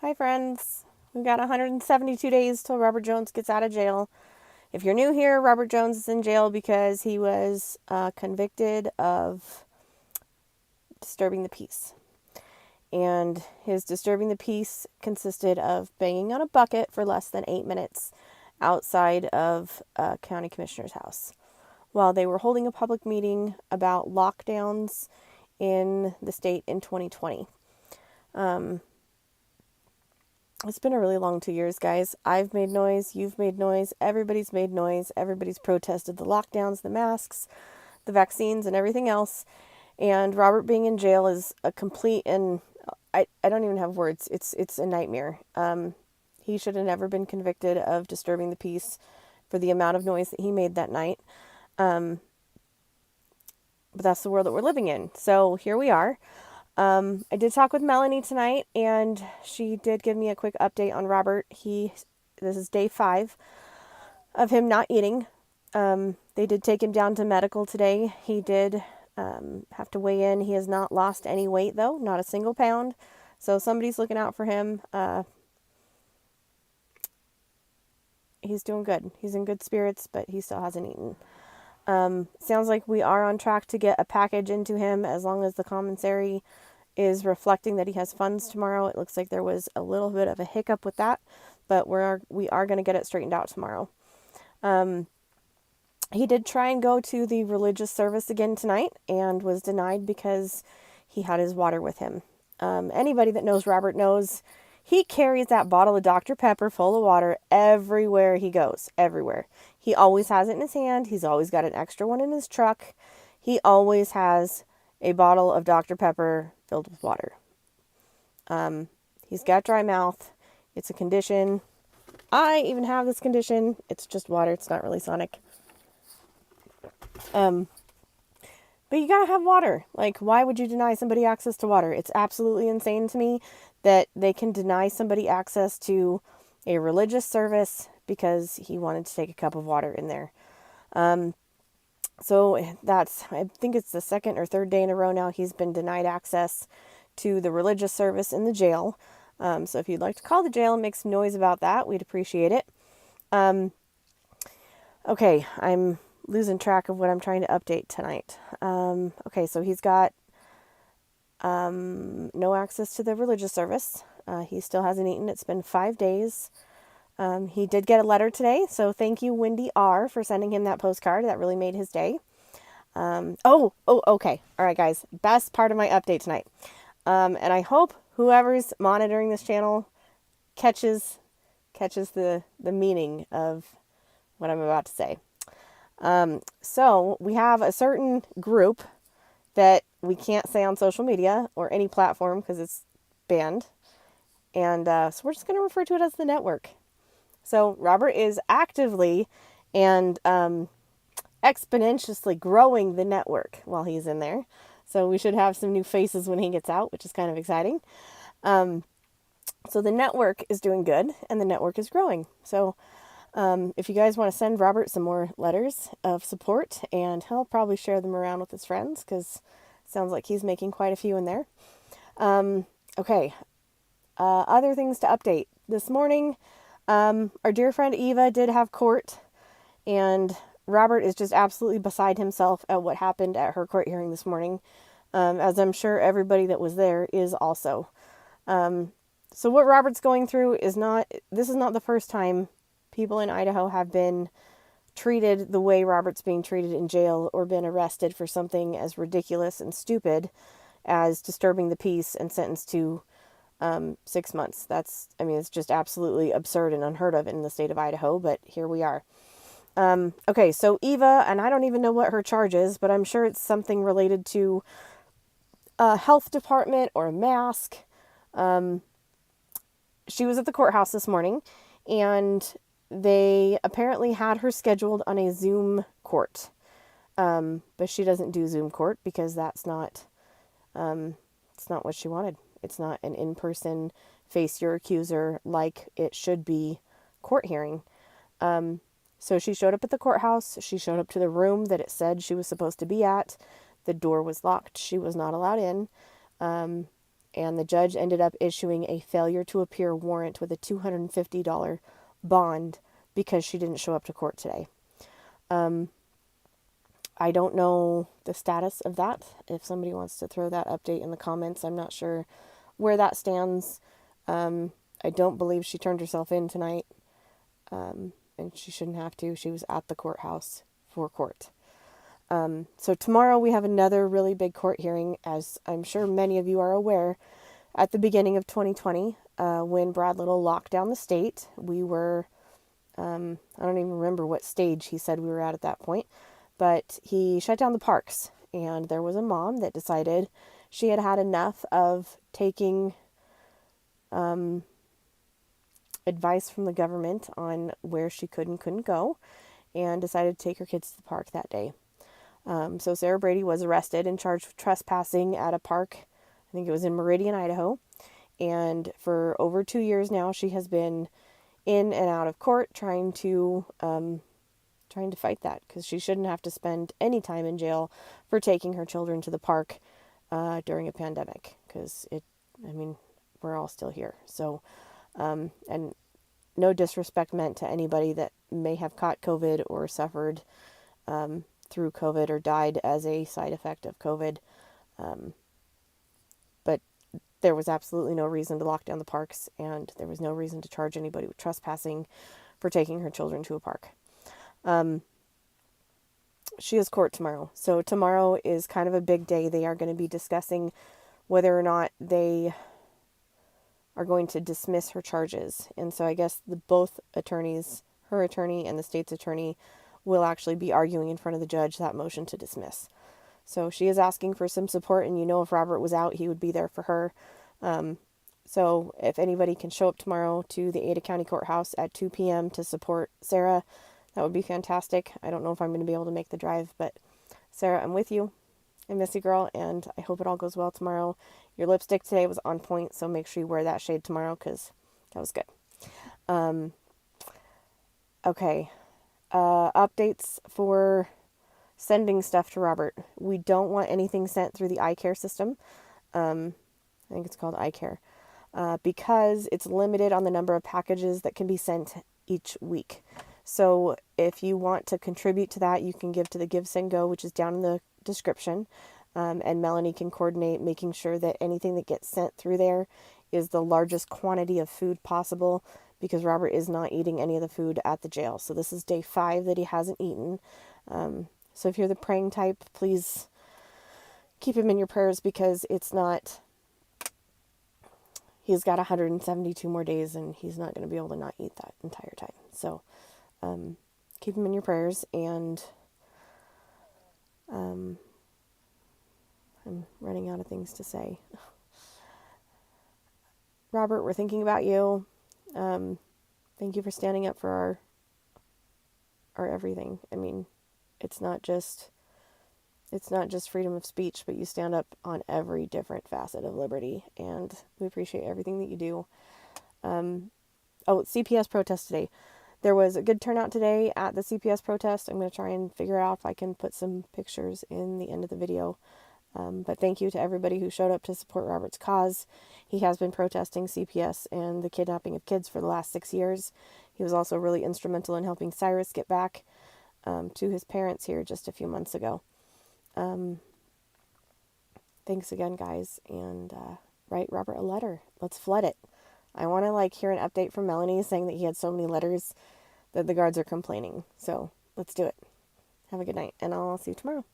Hi, friends. We've got 172 days till Robert Jones gets out of jail. If you're new here, Robert Jones is in jail because he was convicted of disturbing the peace. And his disturbing the peace consisted of banging on a bucket for less than 8 minutes outside of a county commissioner's house while they were holding a public meeting about lockdowns in the state in 2020. It's been a really long 2 years, guys. I've made noise. You've made noise. Everybody's made noise. Everybody's protested the lockdowns, the masks, the vaccines, and everything else. And Robert being in jail is a complete and I don't even have words. It's a nightmare. He should have never been convicted of disturbing the peace for the amount of noise that he made that night. But that's the world that we're living in. So here we are. I did talk with Melanie tonight, and she did give me a quick update on Robert. This is day 5 of him not eating. They did take him down to medical today. He did have to weigh in. He has not lost any weight, though, not a single pound. So somebody's looking out for him. He's doing good. He's in good spirits, but he still hasn't eaten. Sounds like we are on track to get a package into him as long as the commissary is reflecting that he has funds tomorrow. It looks like there was a little bit of a hiccup with that, but we are going to get it straightened out tomorrow. He did try and go to the religious service again tonight and was denied because he had his water with him. Anybody that knows Robert knows he carries that bottle of Dr. Pepper full of water everywhere he goes, everywhere. He always has it in his hand. He's always got an extra one in his truck. He always has a bottle of Dr. Pepper filled with water. He's got dry mouth. It's a condition. I even have this condition. It's just water. It's not really Sonic. But you gotta have water. Like, why would you deny somebody access to water? It's absolutely insane to me that they can deny somebody access to a religious service because he wanted to take a cup of water in there. So I think it's the second or third day in a row now he's been denied access to the religious service in the jail. So if you'd like to call the jail and make some noise about that, we'd appreciate it. Okay, I'm losing track of what I'm trying to update tonight. Okay, so he's got no access to the religious service. He still hasn't eaten. It's been 5 days. He did get a letter today, so thank you, Wendy R., for sending him that postcard. That really made his day. Okay. All right, guys. Best part of my update tonight. And I hope whoever's monitoring this channel catches the meaning of what I'm about to say. So we have a certain group that we can't say on social media or any platform because it's banned. And so we're just going to refer to it as the network. So Robert is actively and exponentially growing the network while he's in there. So we should have some new faces when he gets out, which is kind of exciting. So the network is doing good and the network is growing. So if you guys want to send Robert some more letters of support, and he'll probably share them around with his friends because it sounds like he's making quite a few in there. Okay. Other things to update. This morning, our dear friend Eva did have court, and Robert is just absolutely beside himself at what happened at her court hearing this morning, as I'm sure everybody that was there is also. So what Robert's going through this is not the first time people in Idaho have been treated the way Robert's being treated in jail or been arrested for something as ridiculous and stupid as disturbing the peace and sentenced to 6 months. It's just absolutely absurd and unheard of in the state of Idaho, but here we are. Okay, so Eva, and I don't even know what her charge is, but I'm sure it's something related to a health department or a mask. She was at the courthouse this morning, and they apparently had her scheduled on a Zoom court. But she doesn't do Zoom court because it's not what she wanted. It's not an in-person face your accuser like it should be court hearing. So she showed up at the courthouse. She showed up to the room that it said she was supposed to be at. The door was locked. She was not allowed in. and the judge ended up issuing a failure to appear warrant with a $250 bond because she didn't show up to court today. I don't know the status of that. If somebody wants to throw that update in the comments, I'm not sure where that stands. I don't believe she turned herself in tonight, and she shouldn't have to. She was at the courthouse for court. So tomorrow we have another really big court hearing, as I'm sure many of you are aware. At the beginning of 2020, when Brad Little locked down the state, we were, I don't even remember what stage he said we were at that point, but he shut down the parks, and there was a mom that decided she had had enough of taking advice from the government on where she could and couldn't go, and decided to take her kids to the park that day. So Sarah Brady was arrested and charged with trespassing at a park. I think it was in Meridian, Idaho. And for over 2 years now, she has been in and out of court trying to fight that, because she shouldn't have to spend any time in jail for taking her children to the park during a pandemic, because we're all still here. So, and no disrespect meant to anybody that may have caught COVID or suffered through COVID or died as a side effect of COVID. But there was absolutely no reason to lock down the parks, and there was no reason to charge anybody with trespassing for taking her children to a park. She has court tomorrow. So tomorrow is kind of a big day. They are going to be discussing whether or not they are going to dismiss her charges. And so I guess both attorneys, her attorney and the state's attorney, will actually be arguing in front of the judge that motion to dismiss. So she is asking for some support, and if Robert was out, he would be there for her. So if anybody can show up tomorrow to the Ada County Courthouse at 2 p.m. to support Sarah, that would be fantastic. I don't know if I'm going to be able to make the drive, but Sarah, I'm with you. I miss you, girl, and I hope it all goes well tomorrow. Your lipstick today was on point, so make sure you wear that shade tomorrow, because that was good. Okay. Updates for sending stuff to Robert. We don't want anything sent through the iCare system. I think it's called iCare, because it's limited on the number of packages that can be sent each week. So if you want to contribute to that, you can give to the Give, Send, Go, which is down in the description. And Melanie can coordinate making sure that anything that gets sent through there is the largest quantity of food possible, because Robert is not eating any of the food at the jail. So this is day 5 that he hasn't eaten. So if you're the praying type, please keep him in your prayers, because he's got 172 more days, and he's not going to be able to not eat that entire time. So keep him in your prayers, and I'm running out of things to say. Robert, we're thinking about you. Thank you for standing up for our everything. I mean, it's not just freedom of speech, but you stand up on every different facet of liberty, and we appreciate everything that you do. CPS protest today. There was a good turnout today at the CPS protest. I'm going to try and figure out if I can put some pictures in the end of the video. But thank you to everybody who showed up to support Robert's cause. He has been protesting CPS and the kidnapping of kids for the last 6 years. He was also really instrumental in helping Cyrus get back to his parents here just a few months ago. Thanks again, guys, and write Robert a letter. Let's flood it. I want to hear an update from Melanie saying that he had so many letters that the guards are complaining. So let's do it. Have a good night, and I'll see you tomorrow.